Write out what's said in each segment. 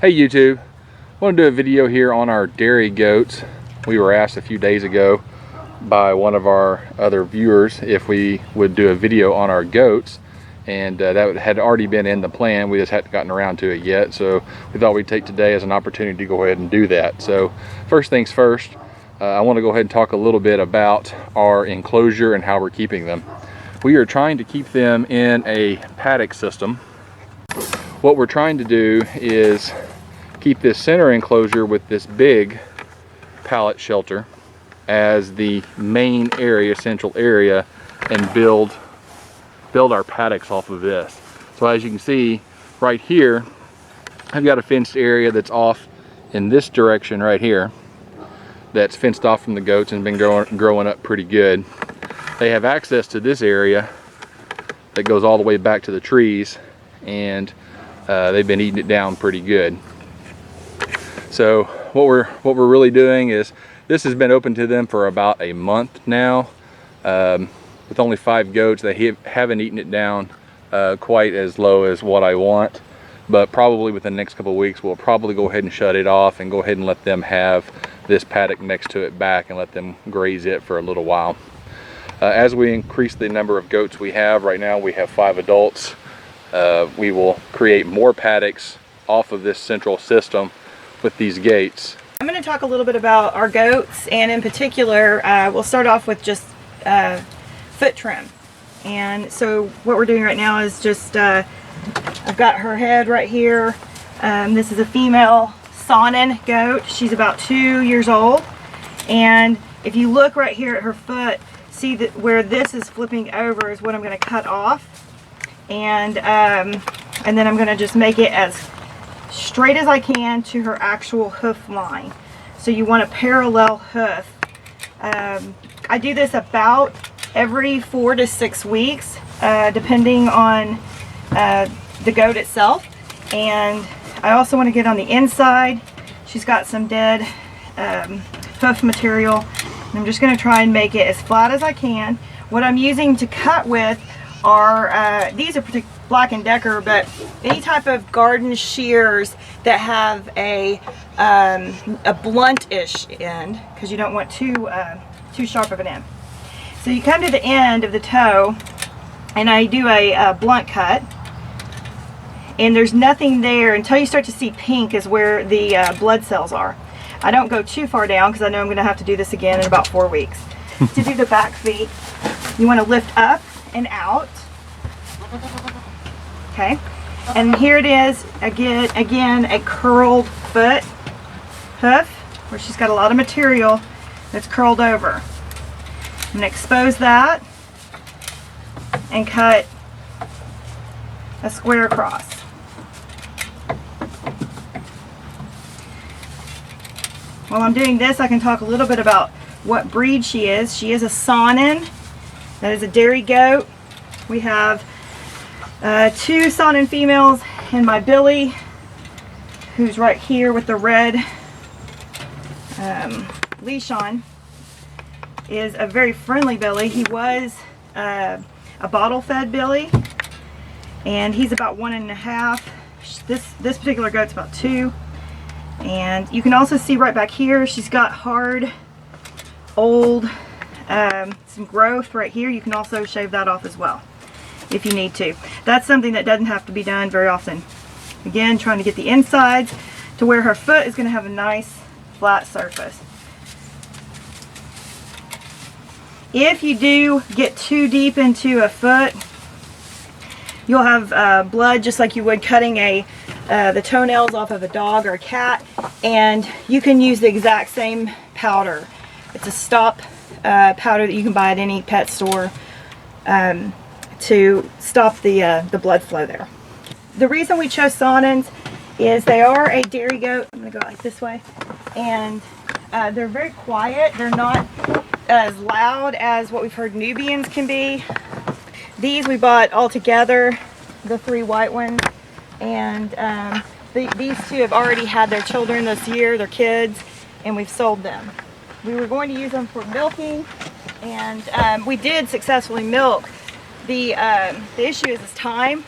Hey YouTube, I want to do a video here on our dairy goats. We were asked a few days ago by one of our other viewers if we would do a video on our goats, and that had already been in the plan. We just hadn't gotten around to it yet, so we thought we'd take today as an opportunity to go ahead and do that. So first things first, I want to go ahead and talk a little bit about our enclosure and how we're keeping them. We are trying to keep them in a paddock system. What we're trying to do is keep this center enclosure with this big pallet shelter as the main area, central area, and build our paddocks off of this. So as you can see right here, I've got a fenced area that's off in this direction right here, that's fenced off from the goats and been growing up pretty good. They have access to this area that goes all the way back to the trees, and they've been eating it down pretty good. So what we're really doing is, this has been open to them for about a month now. With only 5 goats, they haven't eaten it down quite as low as what I want, but probably within the next couple of weeks we'll probably go ahead and shut it off and go ahead and let them have this paddock next to it back and let them graze it for a little while. As we increase the number of goats we have, right now we have 5 adults, we will create more paddocks off of this central system with these gates. I'm going to talk a little bit about our goats, and in particular we'll start off with just foot trim. And so what we're doing right now is just I've got her head right here. This is a female Saanen goat. She's about 2 years old, and if you look right here at her foot, see that where this is flipping over is what I'm going to cut off, and then I'm going to just make it as straight as I can to her actual hoof line. So you want a parallel hoof. I do this about every 4 to 6 weeks, depending on the goat itself. And I also want to get on the inside. She's got some dead hoof material. I'm just going to try and make it as flat as I can. What I'm using to cut with are, these are Black & Decker, but any type of garden shears that have a blunt-ish end, because you don't want too sharp of an end. So you come to the end of the toe, and I do a blunt cut, and there's nothing there until you start to see pink is where the blood cells are. I don't go too far down because I know I'm going to have to do this again in about 4 weeks. To do the back feet, you want to lift up and out. Okay, and here it is again a curled foot hoof where she's got a lot of material that's curled over. I'm going to expose that and cut a square across. While I'm doing this, I can talk a little bit about what breed she is. She is a Saanen. That is a dairy goat. We have 2 Saanen females, and my Billy, who's right here with the red leash on, is a very friendly Billy. He was a bottle-fed Billy, and he's about 1.5. This particular goat's about 2. And you can also see right back here, she's got hard, old, some growth right here. You can also shave that off as well if you need to. That's something that doesn't have to be done very often. Again, trying to get the insides to where her foot is going to have a nice flat surface. If you do get too deep into a foot, you'll have blood just like you would cutting the toenails off of a dog or a cat, and you can use the exact same powder. It's a stop powder that you can buy at any pet store to stop the blood flow there. The reason we chose Saanens is they are a dairy goat. I'm going to go like this way, and they're very quiet. They're not as loud as what we've heard Nubians can be. These we bought all together, the 3 white ones, and these 2 have already had their children this year, their kids, and we've sold them. We were going to use them for milking, and we did successfully milk. The issue is time.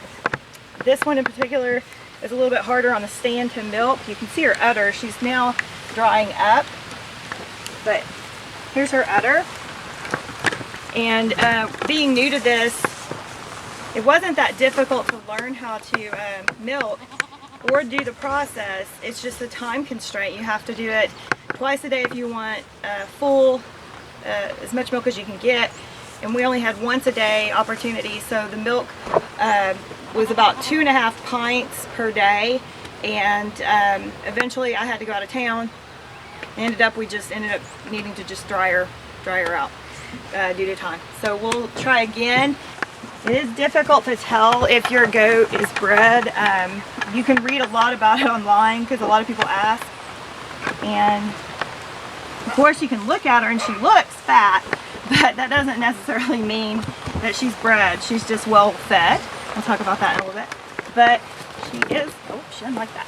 This one in particular is a little bit harder on the stand to milk. You can see her udder. She's now drying up, but here's her udder. And being new to this, it wasn't that difficult to learn how to milk or do the process. It's just a time constraint. You have to do it twice a day if you want as much milk as you can get. And we only had once a day opportunity, so the milk was about 2.5 pints per day. And eventually I had to go out of town. We just ended up needing to just dry her out due to time. So we'll try again. It is difficult to tell if your goat is bred. You can read a lot about it online because a lot of people ask. And of course you can look at her and she looks fat, but that doesn't necessarily mean that she's bred. She's just well fed. We'll talk about that in a little bit. But she is, oh, she doesn't like that.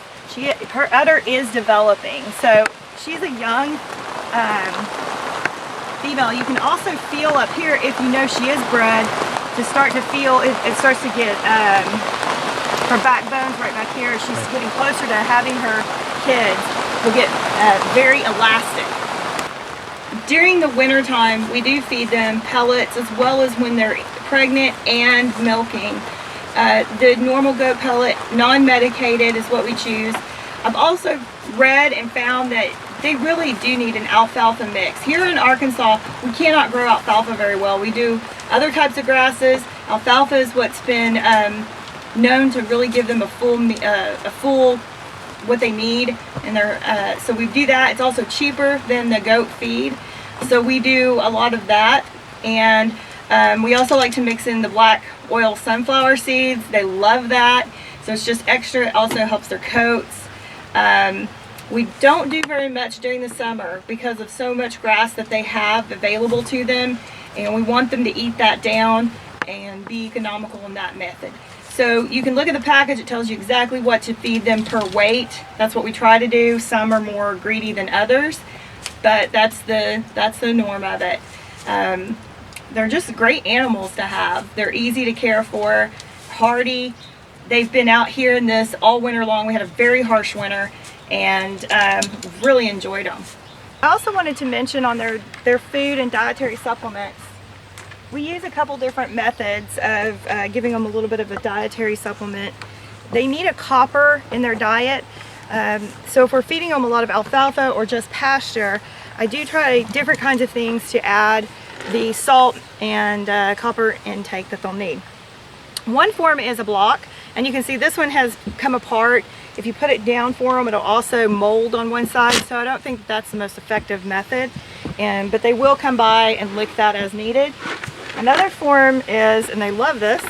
Her udder is developing. So she's a young female. You can also feel up here, if you know she is bred, to start to feel, it starts to get, her backbone's right back here. She's getting closer to having her kids. Will get very elastic. During the winter time, we do feed them pellets as well as when they're pregnant and milking. The normal goat pellet, non-medicated, is what we choose. I've also read and found that they really do need an alfalfa mix. Here in Arkansas, we cannot grow alfalfa very well. We do other types of grasses. Alfalfa is what's been known to really give them a full what they need, and so we do that. It's also cheaper than the goat feed, so we do a lot of that. And we also like to mix in the black oil sunflower seeds. They love that, so it's just extra. It also helps their coats. We don't do very much during the summer because of so much grass that they have available to them, and we want them to eat that down and be economical in that method. So you can look at the package. It tells you exactly what to feed them per weight. That's what we try to do. Some are more greedy than others, but that's the norm of it. They're just great animals to have. They're easy to care for, hardy. They've been out here in this all winter long. We had a very harsh winter, and really enjoyed them. I also wanted to mention on their food and dietary supplements, we use a couple different methods of giving them a little bit of a dietary supplement. They need a copper in their diet, so if we're feeding them a lot of alfalfa or just pasture, I do try different kinds of things to add the salt and copper intake that they'll need. One form is a block, and you can see this one has come apart. If you put it down for them, it'll also mold on one side, so I don't think that's the most effective method, but they will come by and lick that as needed. Another form is, and they love this,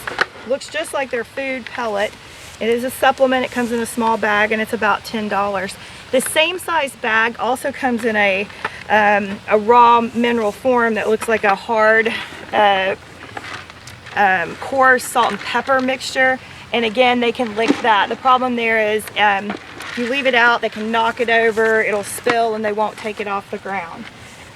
looks just like their food pellet. It is a supplement. It comes in a small bag, and it's about $10. The same size bag also comes in a raw mineral form that looks like a hard coarse salt and pepper mixture, and again they can lick that. The problem there is if you leave it out, they can knock it over, it'll spill, and they won't take it off the ground.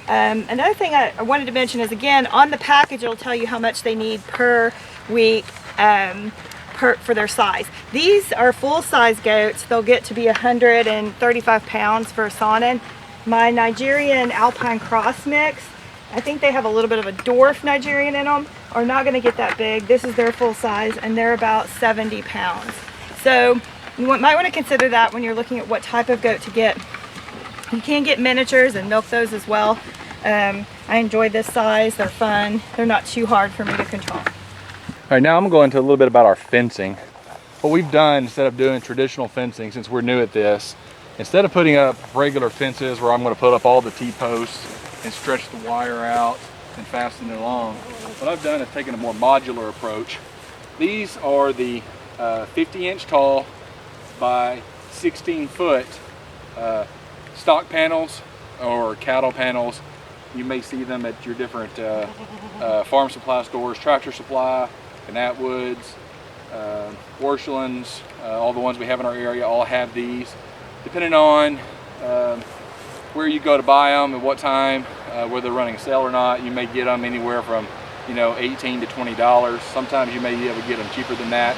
Another thing I wanted to mention is, again, on the package it'll tell you how much they need per week for their size. These are full-size goats. They'll get to be 135 pounds for a Saanen. My Nigerian Alpine Cross mix, I think they have a little bit of a dwarf Nigerian in them, are not going to get that big. This is their full size, and they're about 70 pounds. So you might want to consider that when you're looking at what type of goat to get. You can get miniatures and milk those as well. I enjoy this size. They're fun. They're not too hard for me to control. All right, now I'm going to a little bit about our fencing. What we've done, instead of doing traditional fencing, since we're new at this, instead of putting up regular fences where I'm going to put up all the T-posts and stretch the wire out and fasten it along, what I've done is taken a more modular approach. These are the 50-inch tall by 16-foot stock panels or cattle panels. You may see them at your different farm supply stores, Tractor Supply, Atwoods, Orchlands, all the ones we have in our area all have these. Depending on where you go to buy them and what time, whether they're running a sale or not, you may get them anywhere from $18 to $20. Sometimes you may be able to get them cheaper than that.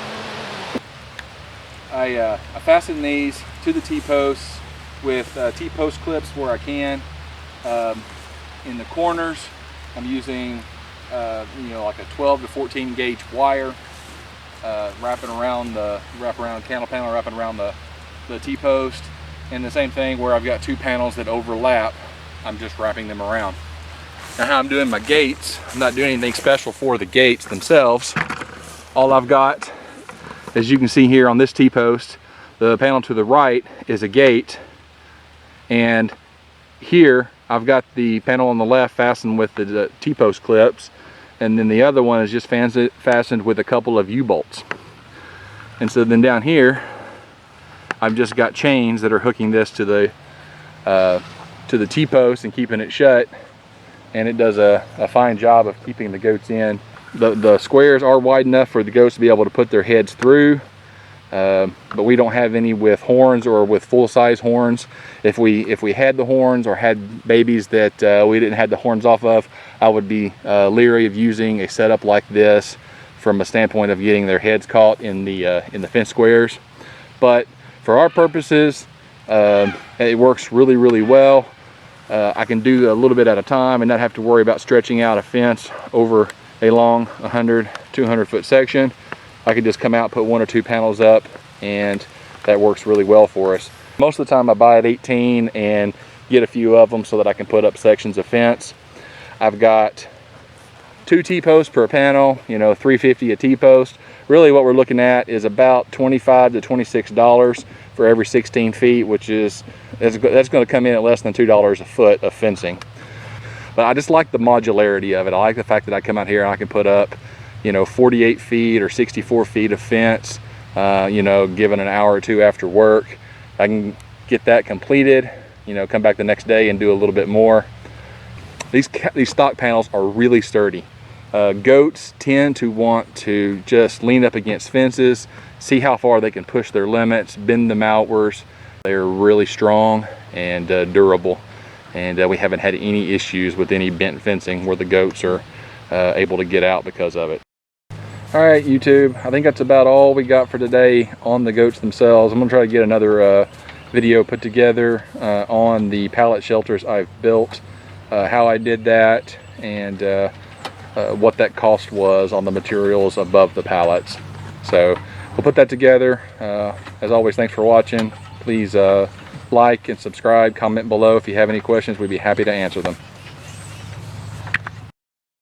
I fasten these to the T-posts with T-post clips where I can. In the corners, I'm using like a 12 to 14 gauge wire, wrapping around candle panel, wrapping around the T-post. And the same thing where I've got two panels that overlap, I'm just wrapping them around. Now how I'm doing my gates, I'm not doing anything special for the gates themselves. All I've got, as you can see here on this T-post, the panel to the right is a gate, and here I've got the panel on the left fastened with the T-post clips, and then the other one is just fastened with a couple of U-bolts. And so then down here I've just got chains that are hooking this to the T-post and keeping it shut, and it does a fine job of keeping the goats in. The squares are wide enough for the goats to be able to put their heads through, but we don't have any with horns or with full-size horns. If we had the horns or had babies that we didn't have the horns off of, I would be leery of using a setup like this from a standpoint of getting their heads caught in the fence squares. But for our purposes, it works really, really well. I can do a little bit at a time and not have to worry about stretching out a fence over a long 100, 200 foot section. I can just come out, put one or two panels up, and that works really well for us. Most of the time I buy at 18 and get a few of them so that I can put up sections of fence. I've got 2 T-posts per panel, $3.50 a T-post. Really what we're looking at is about $25 to $26 for every 16 feet, which is, that's going to come in at less than $2 a foot of fencing. But I just like the modularity of it. I like the fact that I come out here and I can put up 48 feet or 64 feet of fence, given an hour or two after work. I can get that completed, come back the next day and do a little bit more. These stock panels are really sturdy. Goats tend to want to just lean up against fences, see how far they can push their limits, bend them outwards. They're really strong and durable, and we haven't had any issues with any bent fencing where the goats are able to get out because of it. All right, YouTube, I think that's about all we got for today on the goats themselves. I'm gonna try to get another video put together on the pallet shelters I've built, how I did that, and what that cost was on the materials above the pallets. So we'll put that together. As always, thanks for watching. Please like and subscribe, comment below if you have any questions. We'd be happy to answer them.